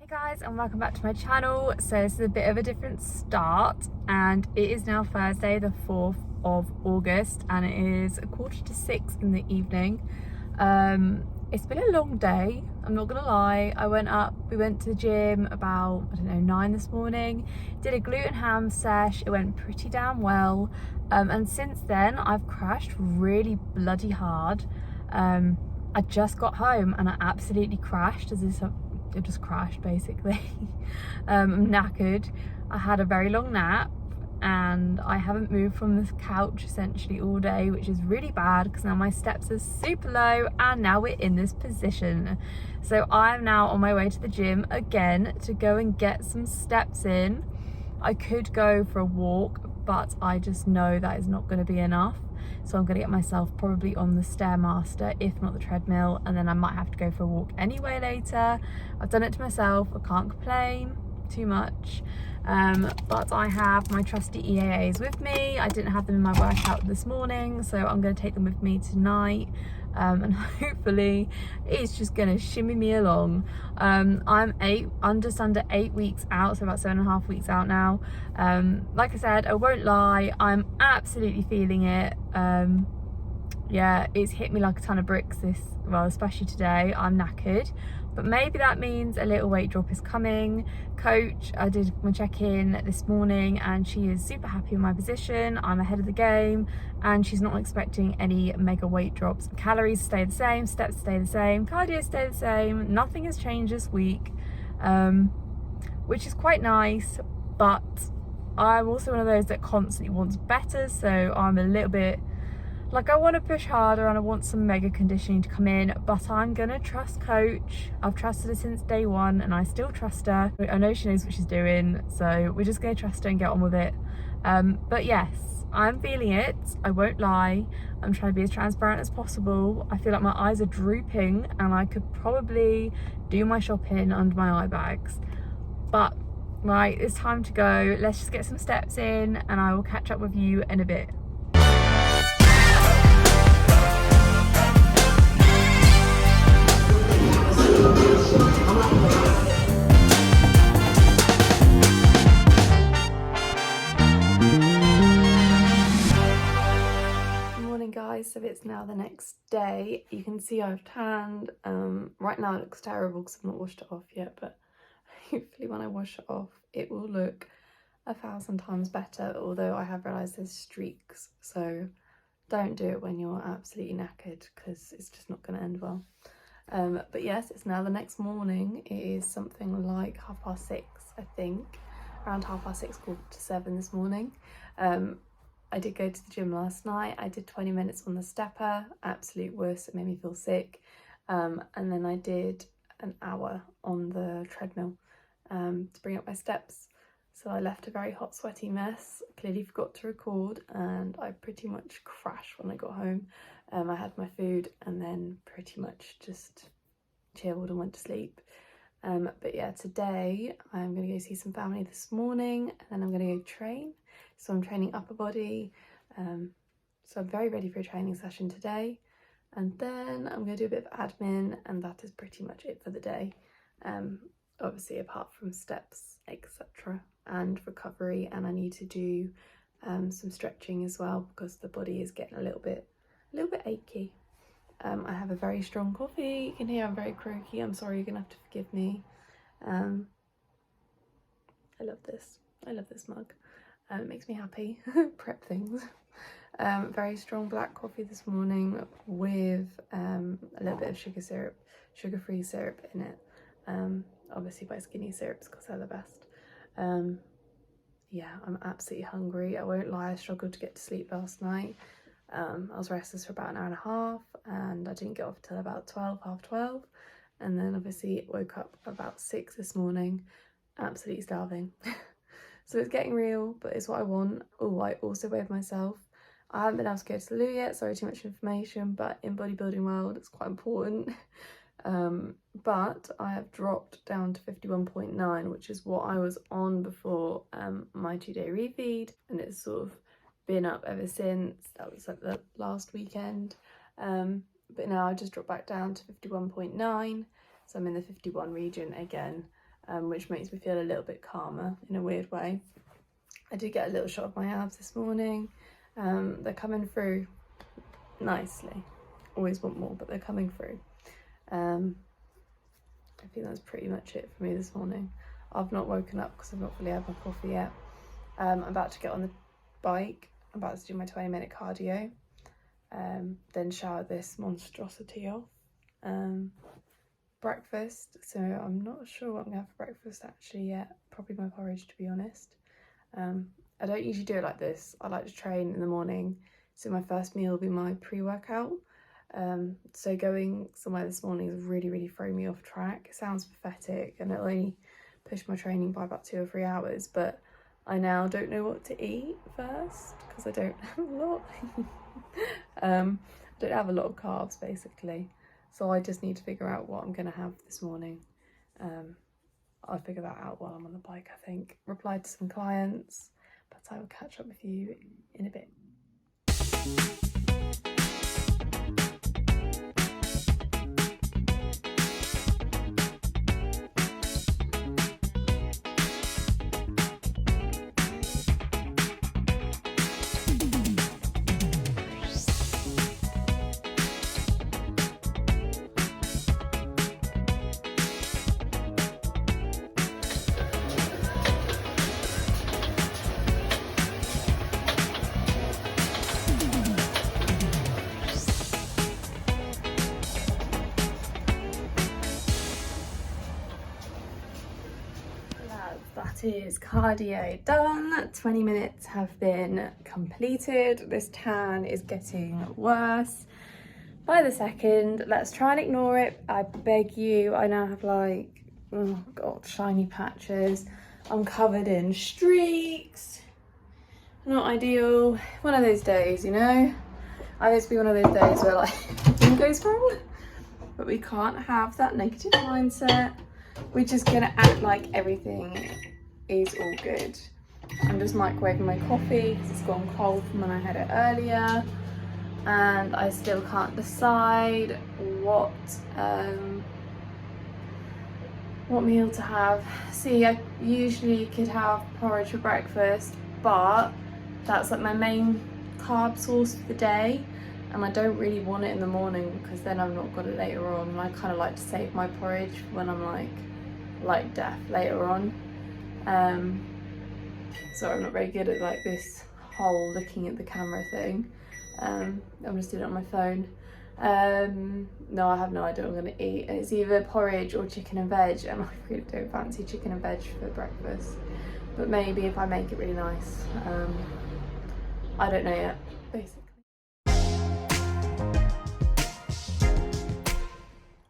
Hey guys, and welcome back to my channel. So this is a bit of a different start, and it is now Thursday the 4th of August, and it is 5:45 in the evening. It's been a long day, I'm not gonna lie. We went to the gym about, I don't know, 9 this morning, did a glute and ham sesh. It went pretty damn well, and since then I've crashed really bloody hard. I just got home and I absolutely crashed. It just crashed basically. I'm knackered. I had a very long nap and I haven't moved from this couch essentially all day, which is really bad because now my steps are super low and now we're in this position. So I'm now on my way to the gym again to go and get some steps in. I could go for a walk, but I just know that is not going to be enough. So I'm going to get myself probably on the Stairmaster, if not the treadmill, and then I might have to go for a walk anyway later. I've done it to myself, I can't complain too much. But I have my trusty EAAs with me. I didn't have them in my workout this morning, so I'm going to take them with me tonight. And hopefully it's just gonna shimmy me along. I'm just under 8 weeks out, so about 7.5 weeks out now. Like I said, I won't lie, I'm absolutely feeling it. Yeah, it's hit me like a ton of bricks especially today. I'm knackered, but maybe that means a little weight drop is coming. Coach, I did my check-in this morning and she is super happy with my position. I'm ahead of the game and she's not expecting any mega weight drops. Calories stay the same, steps stay the same, cardio stay the same. Nothing has changed this week, which is quite nice, but I'm also one of those that constantly wants better, so I'm a little bit like, I want to push harder and I want some mega conditioning to come in, but I'm gonna trust Coach. I've trusted her since day one and I still trust her. I know she knows what she's doing, so we're just gonna trust her and get on with it. But yes, I'm feeling it, I won't lie. I'm trying to be as transparent as possible. I feel like my eyes are drooping and I could probably do my shopping under my eye bags. But right, it's time to go. Let's just get some steps in and I will catch up with you in a bit. Morning guys, so it's now the next day. You can see I've tanned. Right now it looks terrible because I've not washed it off yet, but hopefully when I wash it off it will look 1,000 times better, although I have realised there's streaks, so don't do it when you're absolutely knackered because it's just not going to end well. But yes, it's now the next morning. It is something like 6:30, I think, around 6:30, 6:45 this morning. I did go to the gym last night. I did 20 minutes on the stepper, absolute worst, it made me feel sick. And then I did an hour on the treadmill to bring up my steps. So I left a very hot, sweaty mess, clearly forgot to record, and I pretty much crashed when I got home. I had my food and then pretty much just chilled and went to sleep. But yeah, today I'm going to go see some family this morning and then I'm going to go train. So I'm training upper body. So I'm very ready for a training session today. And then I'm going to do a bit of admin and that is pretty much it for the day. Obviously apart from steps, etc. and recovery, and I need to do some stretching as well because the body is getting a little bit achy. I have a very strong coffee. You can hear I'm very croaky. I'm sorry, you're gonna have to forgive me. I love this mug. It makes me happy. Prep things. Very strong black coffee this morning with a little bit of sugar-free syrup in it. Obviously by Skinny Syrups because they're the best. Yeah, I'm absolutely hungry. I won't lie, I struggled to get to sleep last night. I was restless for about an hour and a half and I didn't get off till about 12:30, and then obviously woke up about 6 this morning, absolutely starving. So it's getting real, but it's what I want. Oh, I also weighed myself. I haven't been able to go to the loo yet, sorry, too much information, but in bodybuilding world it's quite important. But I have dropped down to 51.9, which is what I was on before my 2-day refeed, and it's sort of been up ever since. That was like the last weekend, but now I just dropped back down to 51.9, so I'm in the 51 region again. which makes me feel a little bit calmer in a weird way. I did get a little shot of my abs this morning. They're coming through nicely. Always want more, but they're coming through. I think that's pretty much it for me this morning. I've not woken up because I've not really had my coffee yet. I'm about to get on the bike. I'm about to do my 20-minute cardio. Then shower this monstrosity off. Breakfast. So I'm not sure what I'm going to have for breakfast actually yet. Probably my porridge, to be honest. I don't usually do it like this. I like to train in the morning. So my first meal will be my pre-workout. So going somewhere this morning has really thrown me off track. It sounds pathetic and it'll only push my training by about 2 or 3 hours, but I now don't know what to eat first because I don't have a lot. I don't have a lot of carbs basically, so I just need to figure out what I'm going to have this morning. I'll figure that out while I'm on the bike, I think. Replied to some clients, but I will catch up with you in a bit. That is cardio done. 20 minutes have been completed. This tan is getting worse by the second. Let's try and ignore it. I beg you. I now have like, oh god, shiny patches. I'm covered in streaks. Not ideal. One of those days, you know? I always be one of those days where like everything goes wrong. But we can't have that negative mindset. We're just gonna act like everything is all good. I'm just microwaving my coffee because it's gone cold from when I had it earlier, and I still can't decide what meal to have. See, I usually could have porridge for breakfast, but that's like my main carb source for the day, and I don't really want it in the morning because then I've not got it later on, and I kind of like to save my porridge when I'm like deaf later on. So I'm not very good at like this whole looking at the camera thing. I'm just doing it on my phone. No, I have no idea what I'm going to eat. It's either porridge or chicken and veg, and I really don't fancy chicken and veg for breakfast. But maybe if I make it really nice. I don't know yet, basically.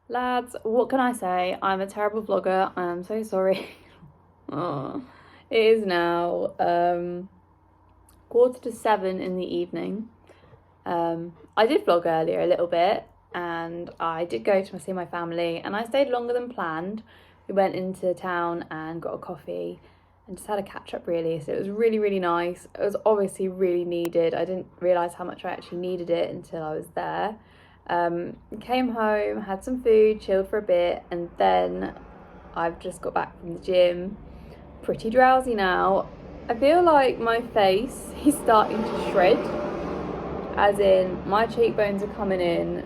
Lads, what can I say? I'm a terrible vlogger. I am so sorry. Oh, it is now 6:45 in the evening. I did vlog earlier a little bit, and I did go to see my family, and I stayed longer than planned. We went into town and got a coffee and just had a catch up really, so it was really nice. It was obviously really needed. I didn't realise how much I actually needed it until I was there. Came home, had some food, chilled for a bit, and then I've just got back from the gym. Pretty drowsy now. I feel like my face is starting to shred, as in my cheekbones are coming in,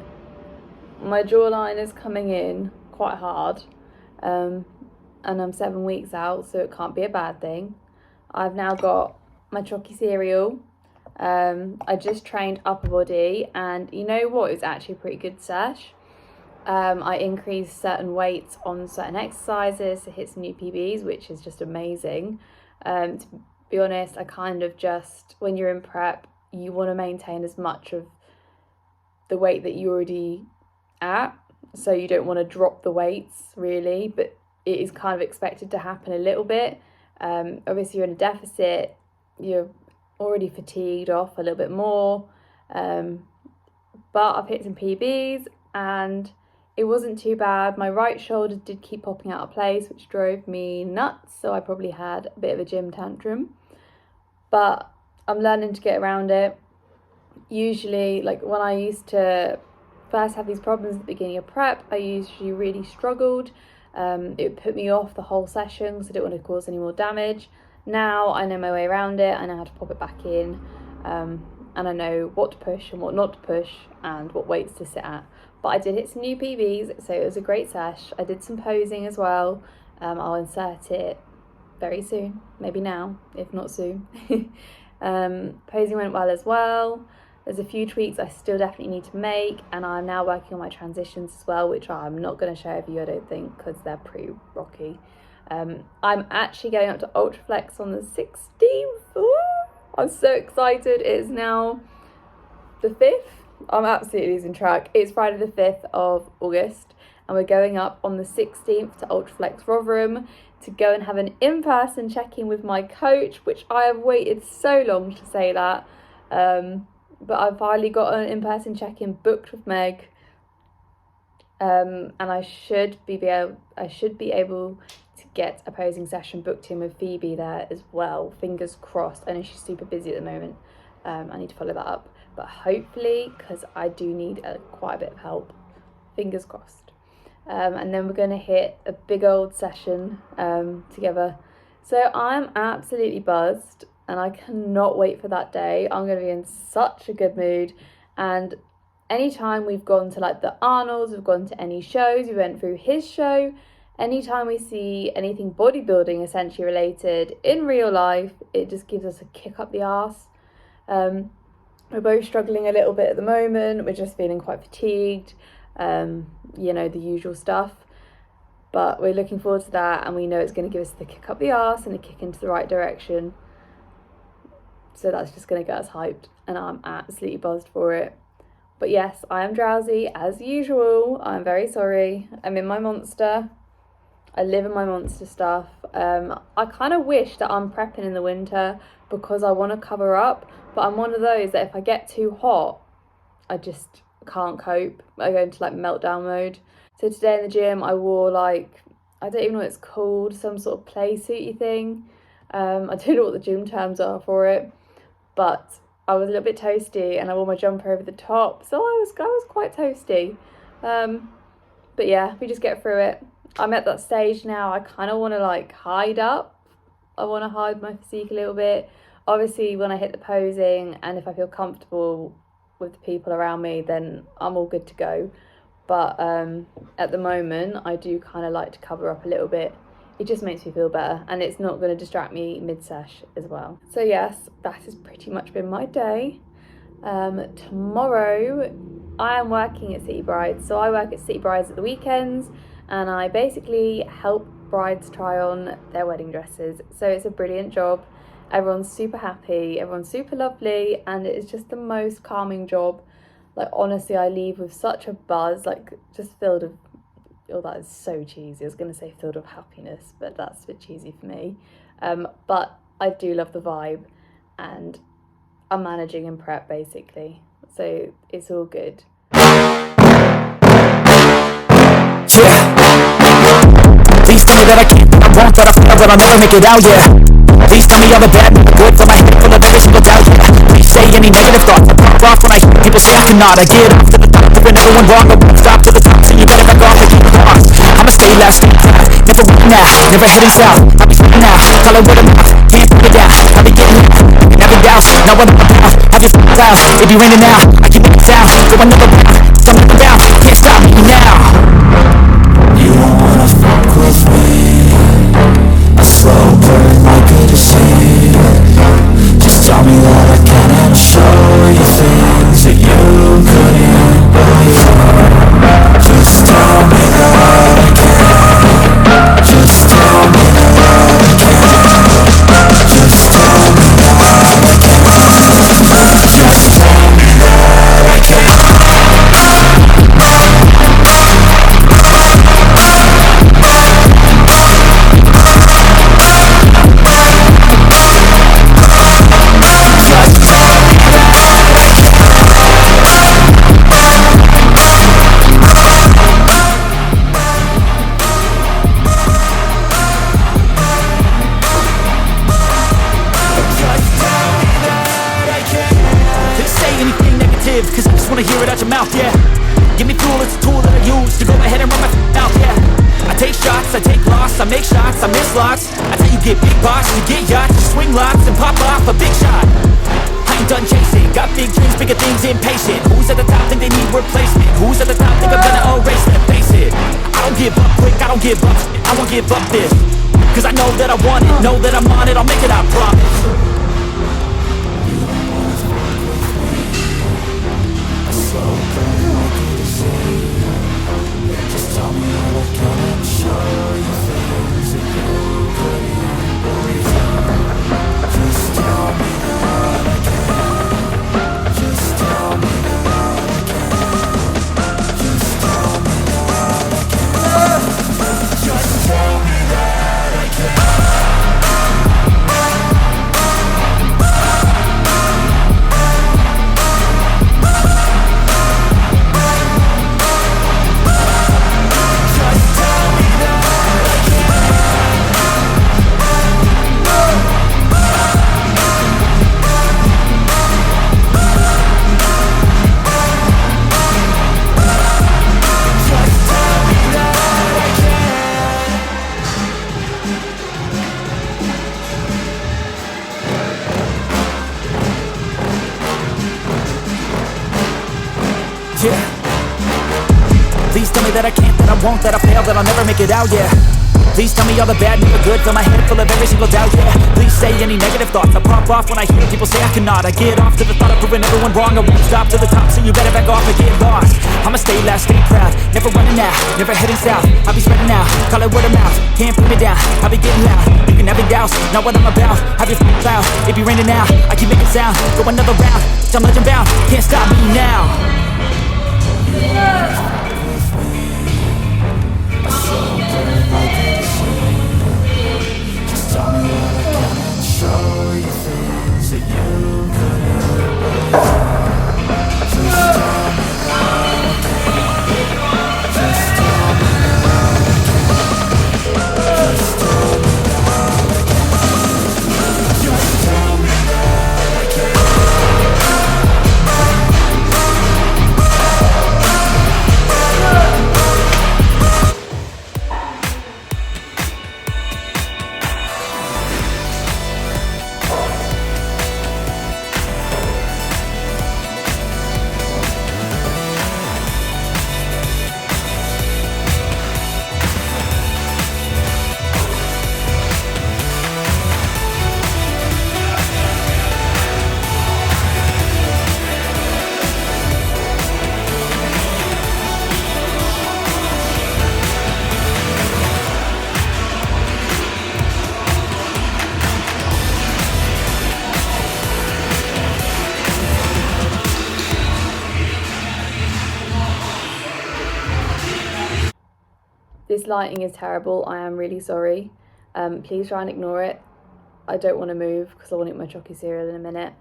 my jawline is coming in quite hard, and I'm 7 weeks out, so it can't be a bad thing. I've now got my chalky cereal. I just trained upper body, and you know what, it's actually a pretty good sesh. I increased certain weights on certain exercises to hit some new PBs, which is just amazing. To be honest, I kind of just, when you're in prep, you want to maintain as much of the weight that you're already at, so you don't want to drop the weights really, but it is kind of expected to happen a little bit. Obviously you're in a deficit, you're already fatigued off a little bit more, but I've hit some PBs and it wasn't too bad. My right shoulder did keep popping out of place, which drove me nuts, so I probably had a bit of a gym tantrum, but I'm learning to get around it. Usually, like when I used to first have these problems at the beginning of prep, I usually really struggled It put me off the whole session because I didn't want to cause any more damage. Now I know my way around it, I know how to pop it back in, and I know what to push and what not to push and what weights to sit at. But I did hit some new PBs, so it was a great sesh. I did some posing as well. I'll insert it very soon, maybe now, if not soon. Posing went well as well. There's a few tweaks I still definitely need to make, and I'm now working on my transitions as well, which I'm not going to share with you, I don't think, because they're pretty rocky. I'm actually going up to Ultraflex on the 16th. Ooh, I'm so excited. It is now the 5th. I'm absolutely losing track. It's Friday the 5th of August, and we're going up on the 16th to Ultraflex Rotherham to go and have an in-person check-in with my coach, which I have waited so long to say that. But I've finally got an in-person check-in booked with Meg, and I should be able to get a posing session booked in with Phoebe there as well. Fingers crossed. I know she's super busy at the moment. I need to follow that up, but hopefully, because I do need quite a bit of help. Fingers crossed. And then we're going to hit a big old session together. So I'm absolutely buzzed, and I cannot wait for that day. I'm going to be in such a good mood. And anytime we've gone to like the Arnolds, we've gone to any shows, we went through his show, anytime we see anything bodybuilding essentially related in real life, it just gives us a kick up the arse. We're both struggling a little bit at the moment. We're just feeling quite fatigued, you know, the usual stuff. But we're looking forward to that, and we know it's going to give us the kick up the arse and a kick into the right direction. So that's just going to get us hyped, and I'm absolutely buzzed for it. But yes, I am drowsy as usual. I'm very sorry. I'm in my monster. I live in my monster stuff. I kind of wish that I'm prepping in the winter because I want to cover up, but I'm one of those that if I get too hot, I just can't cope. I go into like meltdown mode. So today in the gym, I wore like, I don't even know what it's called, some sort of play suity thing. I don't know what the gym terms are for it, but I was a little bit toasty, and I wore my jumper over the top, so I was quite toasty. But yeah, we just get through it. I'm at that stage now, I kind of want to like hide up. I want to hide my physique a little bit. Obviously, when I hit the posing, and if I feel comfortable with the people around me, then I'm all good to go. But at the moment, I do kind of like to cover up a little bit. It just makes me feel better, and it's not going to distract me mid-sesh as well. So yes, that has pretty much been my day. Tomorrow, I am working at City Brides. So I work at City Brides at the weekends, and I basically help brides try on their wedding dresses. So it's a brilliant job. Everyone's super happy, everyone's super lovely, and it is just the most calming job. Like, honestly, I leave with such a buzz, like just filled with, oh, that is so cheesy. I was going to say filled with happiness, but that's a bit cheesy for me. But I do love the vibe, and I'm managing in prep basically. So it's all good. Yeah. Please tell me that I can't, that I won't, that I fail, that I'll never make it out, yeah. Please tell me all the bad, good, from my head full of every single doubt, yeah. Please say any negative thoughts, I pop off when I hear people say I cannot. I get off to the top, proving everyone wrong, I won't stop to the top, till you gotta back off and keep it on. I'ma stay loud, stay proud, never running out, never heading south. I'll be flipping out, call it what I'm out, can't put it down. I'll be getting out, never doubt, know what I'm about. Have your clouds, it be raining out, I keep it down, go another round, so I'm never down, can't stop me now. You don't wanna fuck with me, a slow burn like a disease. Just tell me that I can, and I'll show you things that you couldn't believe. Just tell me that I can. Just tell me that I can. Just tell me that I can. Just tell me that I can. Cause I just wanna hear it out your mouth, yeah. Give me fuel, it's a tool that I use to go ahead and run my mouth, yeah. I take shots, I take loss, I make shots, I miss lots. That's how you get big boss, you get yachts, you swing lots and pop off a big shot. I ain't done chasing, got big dreams, bigger things, impatient. Who's at the top think they need replacement? Who's at the top think I'm gonna erase them? Face it, I don't give up quick, I don't give up, I won't give up this. Cause I know that I want it, know that I'm on it, I'll make it, I promise. Please tell me that I can't, that I won't, that I fail, that I'll never make it out, yeah. Please tell me all the bad, never good, fill my head full of every single doubt, yeah. Please say any negative thoughts, I pop off when I hear people say I cannot. I get off to the thought of proving everyone wrong, I won't stop to the top, so you better back off and get lost. I'ma stay loud, stay proud, never running out, never heading south. I'll be spreading out, call it word of mouth, can't put me down, I'll be getting loud. You can have it douse, not what I'm about, have your f***ing cloud. It be raining now, I keep making sound, go another round, I'm legend bound, can't stop me now. This lighting is terrible, I am really sorry. Please try and ignore it. I don't want to move because I want to eat my chocolate cereal in a minute,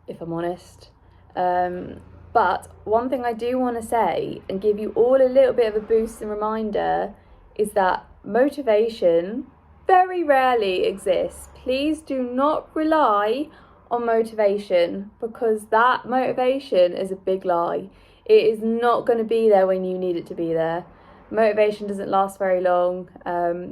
if I'm honest. But one thing I do want to say and give you all a little bit of a boost and reminder is that motivation very rarely exists. Please do not rely on motivation, because that motivation is a big lie. It is not going to be there when you need it to be there. Motivation doesn't last very long.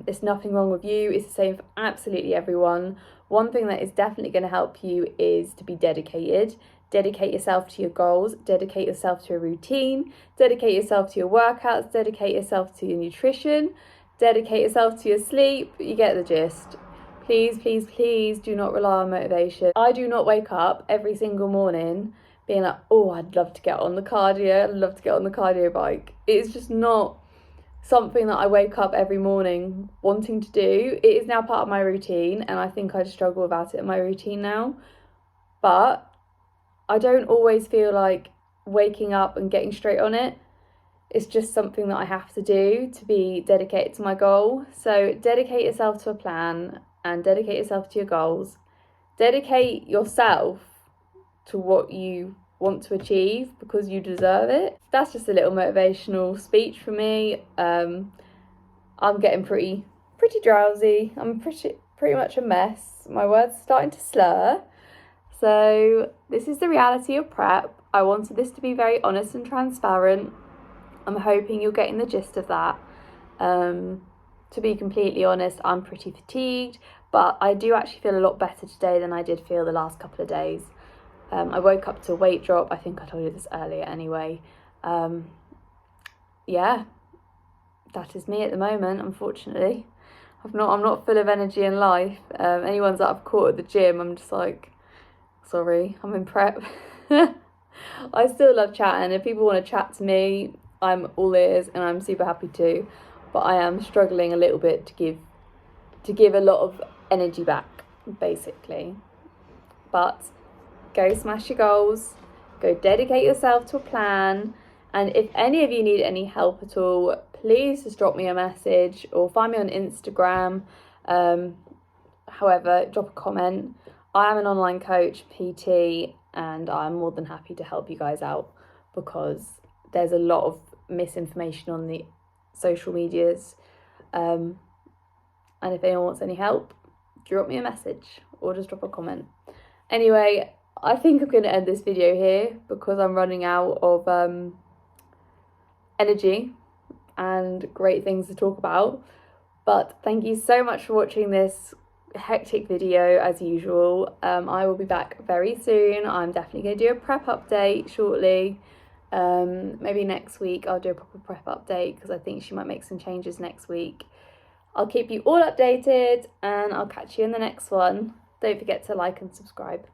It's nothing wrong with you. It's the same for absolutely everyone. One thing that is definitely going to help you is to be dedicated. Dedicate yourself to your goals. Dedicate yourself to a routine. Dedicate yourself to your workouts. Dedicate yourself to your nutrition. Dedicate yourself to your sleep. You get the gist. Please, please, please do not rely on motivation. I do not wake up every single morning being like, oh, I'd love to get on the cardio. I'd love to get on the cardio bike. It's just not something that I wake up every morning wanting to do. It is now part of my routine, and I think I struggle without it in my routine now. But I don't always feel like waking up and getting straight on it. It's just something that I have to do to be dedicated to my goal. So dedicate yourself to a plan and dedicate yourself to your goals. Dedicate yourself to what you want to achieve, because you deserve it. That's just a little motivational speech for me. I'm getting pretty drowsy. I'm pretty much a mess. My words are starting to slur. So this is the reality of prep. I wanted this to be very honest and transparent. I'm hoping you're getting the gist of that. to be completely honest, I'm pretty fatigued, but I do actually feel a lot better today than I did feel the last couple of days. I woke up to a weight drop. I think I told you this earlier anyway. Yeah, that is me at the moment, unfortunately. I'm not full of energy in life. Any ones that I've caught at the gym, I'm just like, sorry, I'm in prep. I still love chatting. If people want to chat to me, I'm all ears and I'm super happy to. But I am struggling a little bit to give a lot of energy back, basically. But go smash your goals, go dedicate yourself to a plan, and if any of you need any help at all, please just drop me a message or find me on Instagram. However, drop a comment. I am an online coach, PT, and I'm more than happy to help you guys out because there's a lot of misinformation on the social medias. And if anyone wants any help, drop me a message or just drop a comment. Anyway, I think I'm going to end this video here because I'm running out of energy and great things to talk about. But thank you so much for watching this hectic video as usual. I will be back very soon. I'm definitely going to do a prep update shortly. Maybe next week I'll do a proper prep update because I think she might make some changes next week. I'll keep you all updated and I'll catch you in the next one. Don't forget to like and subscribe.